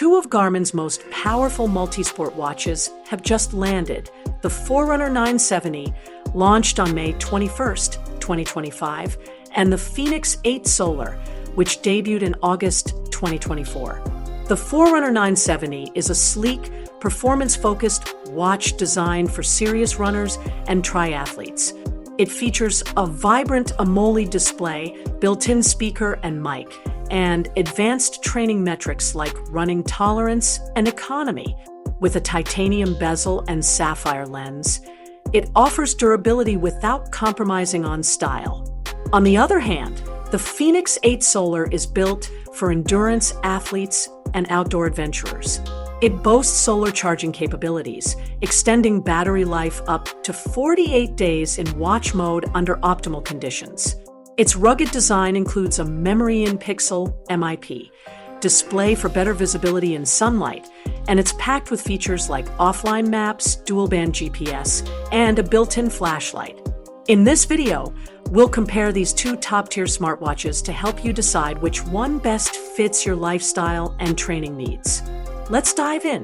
Two of Garmin's most powerful multisport watches have just landed. The Forerunner 970, launched on May 21st, 2025, and the Fenix 8 Solar, which debuted in August 2024. The Forerunner 970 is a sleek, performance-focused watch designed for serious runners and triathletes. It features a vibrant AMOLED display, built-in speaker and mic, and advanced training metrics like running tolerance and economy. With a titanium bezel and sapphire lens, it offers durability without compromising on style. On the other hand, the Fenix 8 Solar is built for endurance athletes and outdoor adventurers. It boasts solar charging capabilities, extending battery life up to 48 days in watch mode under optimal conditions. Its rugged design includes a memory-in-pixel (MIP) display for better visibility in sunlight, and it's packed with features like offline maps, dual-band GPS, and a built-in flashlight. In this video, we'll compare these two top-tier smartwatches to help you decide which one best fits your lifestyle and training needs. Let's dive in.